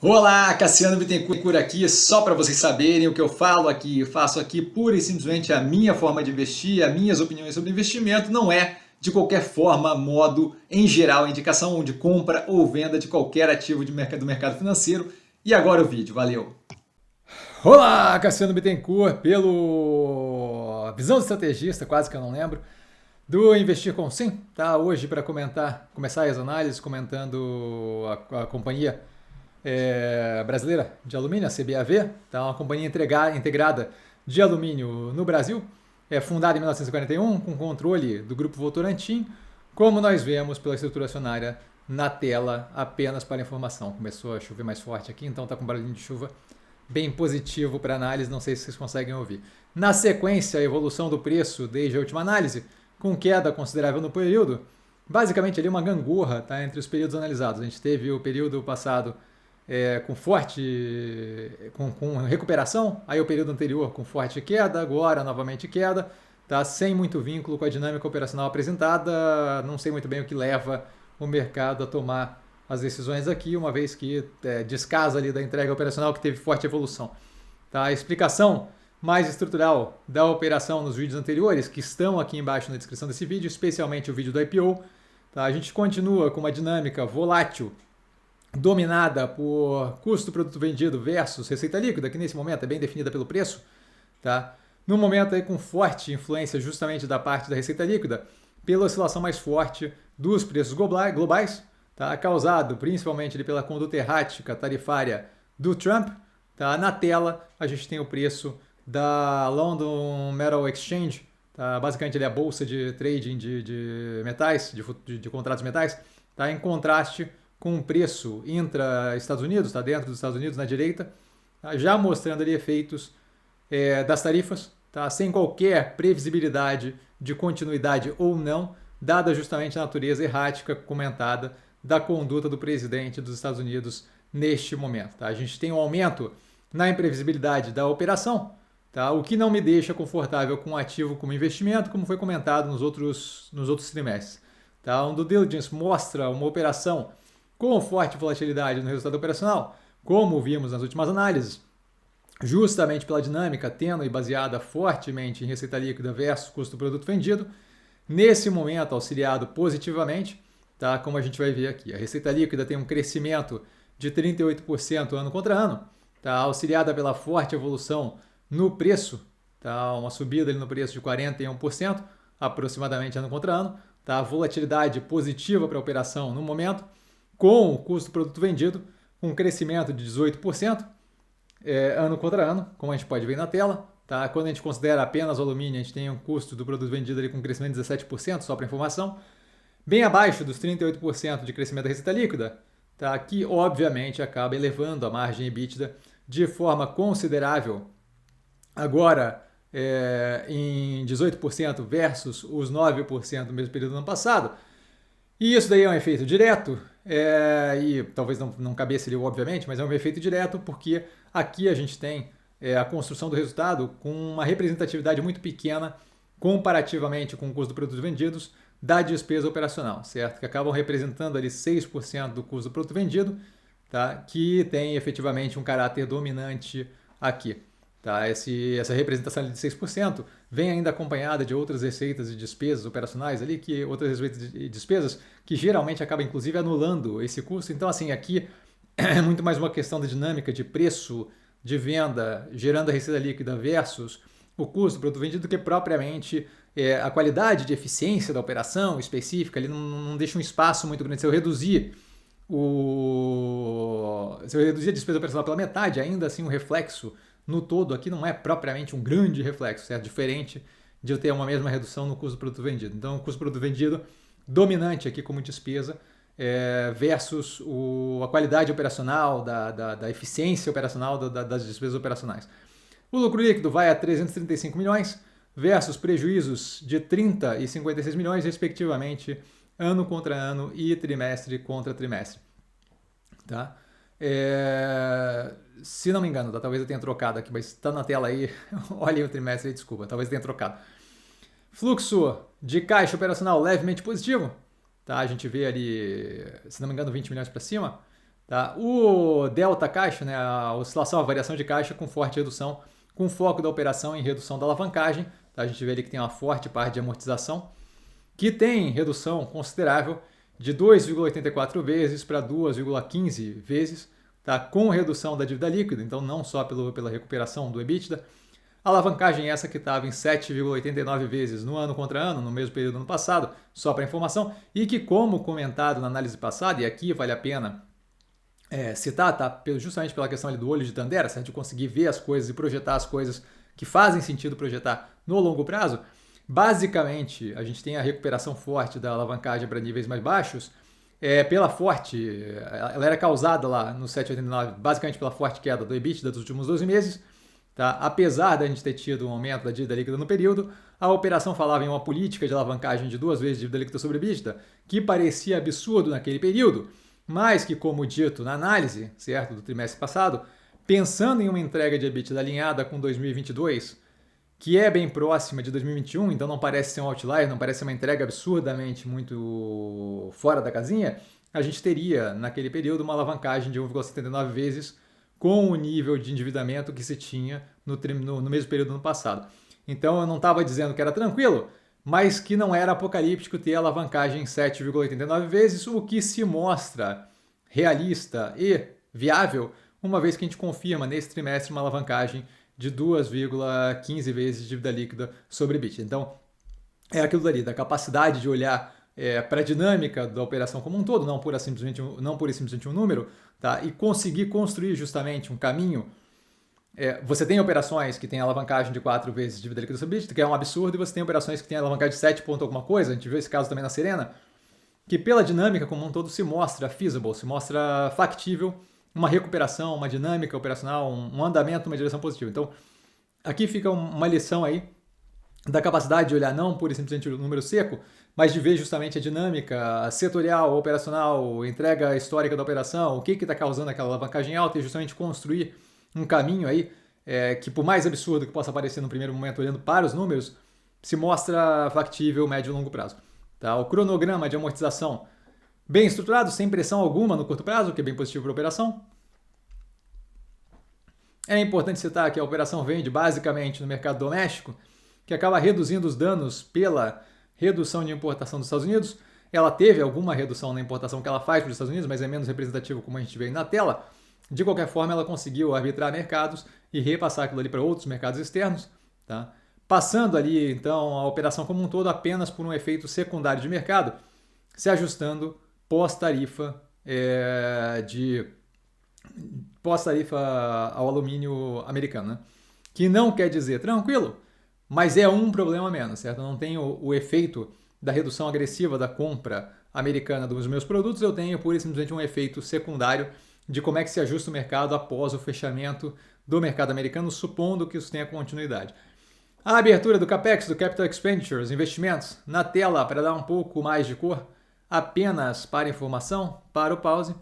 Olá, Cassiano Bittencourt aqui, só para vocês saberem o que eu falo aqui, eu faço aqui pura e simplesmente a minha forma de investir, as minhas opiniões sobre investimento, não é de qualquer forma, modo, em geral, indicação de compra ou venda de qualquer ativo do mercado financeiro. E agora o vídeo, valeu! Olá, Cassiano Bittencourt, pelo Visão de Estrategista, quase que eu não lembro, do Investir com Sim, tá? Hoje para começar as análises, comentando a companhia brasileira de alumínio, a CBAV, tá? Uma companhia integrada de alumínio no Brasil, fundada em 1941, com controle do Grupo Votorantim, como nós vemos pela estrutura acionária na tela, apenas para informação. Começou a chover mais forte aqui, então está com barulhinho de chuva bem positivo para análise, não sei se vocês conseguem ouvir. Na sequência, a evolução do preço desde a última análise, com queda considerável no período, basicamente ali uma gangorra, tá, entre os períodos analisados. A gente teve o período passado com recuperação, aí o período anterior com forte queda, agora novamente queda, tá, sem muito vínculo com a dinâmica operacional apresentada, não sei muito bem o que leva o mercado a tomar as decisões aqui, uma vez que descasa ali da entrega operacional que teve forte evolução. Tá? A explicação mais estrutural da operação nos vídeos anteriores, que estão aqui embaixo na descrição desse vídeo, especialmente o vídeo do IPO. Tá? A gente continua com uma dinâmica volátil, dominada por custo do produto vendido versus receita líquida, que nesse momento é bem definida pelo preço. Tá? No momento aí com forte influência justamente da parte da receita líquida, pela oscilação mais forte dos preços globais, tá? Causado principalmente pela conduta errática tarifária do Trump. Tá? Na tela a gente tem o preço da London Metal Exchange, tá? Basicamente ele é a bolsa de trading de metais, de contratos de metais, tá? Em contraste com o preço intra-Estados Unidos, tá? Dentro dos Estados Unidos na direita, tá? Já mostrando ali efeitos das tarifas, tá? Sem qualquer previsibilidade de continuidade ou não, dada justamente a natureza errática comentada da conduta do presidente dos Estados Unidos neste momento. Tá? A gente tem um aumento na imprevisibilidade da operação, tá? O que não me deixa confortável com o ativo como investimento, como foi comentado nos outros trimestres. Tá? Um due diligence mostra uma operação com forte volatilidade no resultado operacional, como vimos nas últimas análises, justamente pela dinâmica tênue e baseada fortemente em receita líquida versus custo do produto vendido, nesse momento auxiliado positivamente, tá? Como a gente vai ver aqui. A receita líquida tem um crescimento de 38% ano contra ano, tá? Auxiliada pela forte evolução no preço, tá? Uma subida ali no preço de 41% aproximadamente ano contra ano, tá? Volatilidade positiva para a operação no momento, com o custo do produto vendido com um crescimento de 18%, ano contra ano, como a gente pode ver na tela. Tá? Quando a gente considera apenas o alumínio, a gente tem um custo do produto vendido ali com um crescimento de 17%, só para informação, bem abaixo dos 38% de crescimento da receita líquida, tá? Que obviamente acaba elevando a margem EBITDA de forma considerável, agora em 18% versus os 9% do mesmo período do ano passado. E isso daí é um efeito direto, e talvez não cabesse ali, obviamente, mas é um efeito direto porque aqui a gente tem a construção do resultado com uma representatividade muito pequena comparativamente com o custo do produto vendidos da despesa operacional, certo? Que acabam representando ali 6% do custo do produto vendido, tá? Que tem efetivamente um caráter dominante aqui. Tá? Essa representação de 6% vem ainda acompanhada de outras receitas e despesas operacionais ali, outras receitas e despesas que geralmente acabam inclusive anulando esse custo. Então assim, aqui é muito mais uma questão de dinâmica de preço de venda gerando a receita líquida versus o custo do produto vendido do que propriamente a qualidade de eficiência da operação específica. Ele não deixa um espaço muito grande. Se eu reduzir a despesa operacional pela metade, ainda assim o reflexo no todo aqui não é propriamente um grande reflexo, certo? Diferente de eu ter uma mesma redução no custo do produto vendido. Então, o custo do produto vendido dominante aqui como despesa versus a qualidade operacional, da eficiência operacional das despesas operacionais. O lucro líquido vai a 335 milhões versus prejuízos de 30 e 56 milhões, respectivamente, ano contra ano e trimestre contra trimestre. Tá? Se não me engano, tá? Talvez eu tenha trocado aqui, mas está na tela aí, olhem o trimestre aí, desculpa, talvez eu tenha trocado. Fluxo de caixa operacional levemente positivo, tá? A gente vê ali, se não me engano, 20 milhões para cima, Tá? O delta caixa, né, a oscilação, a variação de caixa com forte redução, com foco da operação em redução da alavancagem. Tá? A gente vê ali que tem uma forte parte de amortização, que tem redução considerável de 2,84 vezes para 2,15 vezes, tá? Com redução da dívida líquida, então não só pela recuperação do EBITDA. A alavancagem é essa que estava em 7,89 vezes no ano contra ano, no mesmo período do ano passado, só para informação, e que, como comentado na análise passada, e aqui vale a pena citar, tá? Justamente pela questão ali do olho de Tandera, certo? De conseguir ver as coisas e projetar as coisas que fazem sentido projetar no longo prazo. Basicamente, a gente tem a recuperação forte da alavancagem para níveis mais baixos, pela forte, ela era causada lá no 7,89, basicamente pela forte queda do EBITDA dos últimos 12 meses. Tá? Apesar da gente ter tido um aumento da dívida líquida no período, a operação falava em uma política de alavancagem de 2 vezes dívida líquida sobre EBITDA, que parecia absurdo naquele período, mas que, como dito na análise, certo, do trimestre passado, pensando em uma entrega de EBITDA alinhada com 2022, que é bem próxima de 2021, então não parece ser um outlier, não parece ser uma entrega absurdamente muito fora da casinha, a gente teria, naquele período, uma alavancagem de 1,79 vezes com o nível de endividamento que se tinha no mesmo período do ano passado. Então eu não estava dizendo que era tranquilo, mas que não era apocalíptico ter alavancagem em 7,89 vezes, o que se mostra realista e viável, uma vez que a gente confirma nesse trimestre uma alavancagem de 2,15 vezes dívida líquida sobre EBITDA. Então, é aquilo dali, da capacidade de olhar para a dinâmica da operação como um todo, não pura e simplesmente um número, tá? E conseguir construir justamente um caminho. Você tem operações que têm alavancagem de 4 vezes dívida líquida sobre EBITDA, que é um absurdo, e você tem operações que têm alavancagem de 7 ponto alguma coisa, a gente viu esse caso também na Serena, que pela dinâmica como um todo se mostra feasible, se mostra factível, uma recuperação, uma dinâmica operacional, um andamento numa direção positiva. Então, aqui fica uma lição aí da capacidade de olhar não pura e simplesmente o número seco, mas de ver justamente a dinâmica setorial, operacional, entrega histórica da operação, o que está causando aquela alavancagem alta e justamente construir um caminho aí que, por mais absurdo que possa parecer no primeiro momento olhando para os números, se mostra factível médio e longo prazo. Tá? O cronograma de amortização bem estruturado, sem pressão alguma no curto prazo, o que é bem positivo para a operação. É importante citar que a operação vende basicamente no mercado doméstico, que acaba reduzindo os danos pela redução de importação dos Estados Unidos. Ela teve alguma redução na importação que ela faz para os Estados Unidos, mas é menos representativo como a gente vê aí na tela. De qualquer forma, ela conseguiu arbitrar mercados e repassar aquilo ali para outros mercados externos, tá? Passando ali, então, a operação como um todo apenas por um efeito secundário de mercado, se ajustando pós-tarifa pós-tarifa ao alumínio americano, né? Que não quer dizer tranquilo, mas é um problema menos, certo? Eu não tenho o efeito da redução agressiva da compra americana dos meus produtos, eu tenho pura e simplesmente um efeito secundário de como é que se ajusta o mercado após o fechamento do mercado americano, supondo que isso tenha continuidade. A abertura do CAPEX, do Capital Expenditures, investimentos, na tela para dar um pouco mais de cor, apenas para informação, para o pause.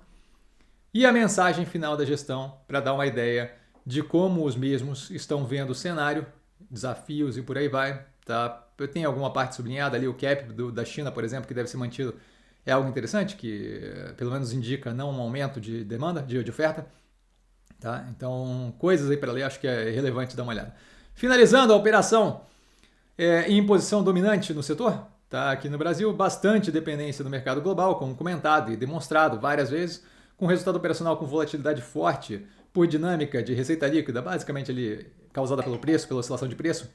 E a mensagem final da gestão para dar uma ideia de como os mesmos estão vendo o cenário, desafios e por aí vai. Tá? Eu tenho alguma parte sublinhada ali, o cap da China, por exemplo, que deve ser mantido, é algo interessante, que pelo menos indica não um aumento de demanda, de oferta. Tá? Então, coisas aí para ler, acho que é relevante dar uma olhada. Finalizando a operação em posição dominante no setor, tá? Aqui no Brasil, bastante dependência do mercado global, como comentado e demonstrado várias vezes, com resultado operacional com volatilidade forte por dinâmica de receita líquida, basicamente ali causada pelo preço, pela oscilação de preço,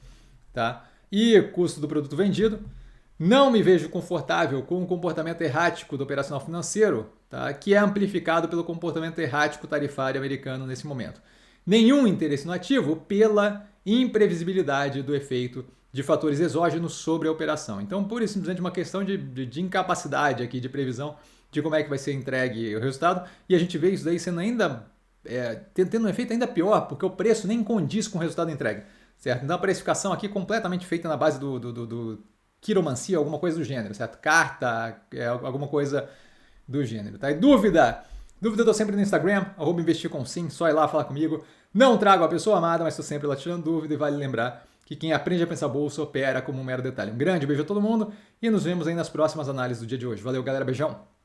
tá? E custo do produto vendido. Não me vejo confortável com o comportamento errático do operacional financeiro, tá? Que é amplificado pelo comportamento errático tarifário americano nesse momento. Nenhum interesse no ativo pela imprevisibilidade do efeito de fatores exógenos sobre a operação. Então, pura e simplesmente uma questão de incapacidade aqui de previsão de como é que vai ser entregue o resultado, e a gente vê isso daí sendo ainda, tendo um efeito ainda pior, porque o preço nem condiz com o resultado entregue, certo? Então a precificação aqui completamente feita na base do quiromancia, alguma coisa do gênero, certo? Carta, alguma coisa do gênero, tá? E dúvida eu tô sempre no Instagram, @investircomsim, só ir lá falar comigo. Não trago a pessoa amada, mas estou sempre lá tirando dúvida, e vale lembrar que quem aprende a pensar bolsa opera como um mero detalhe. Um grande beijo a todo mundo e nos vemos aí nas próximas análises do dia de hoje. Valeu, galera, beijão!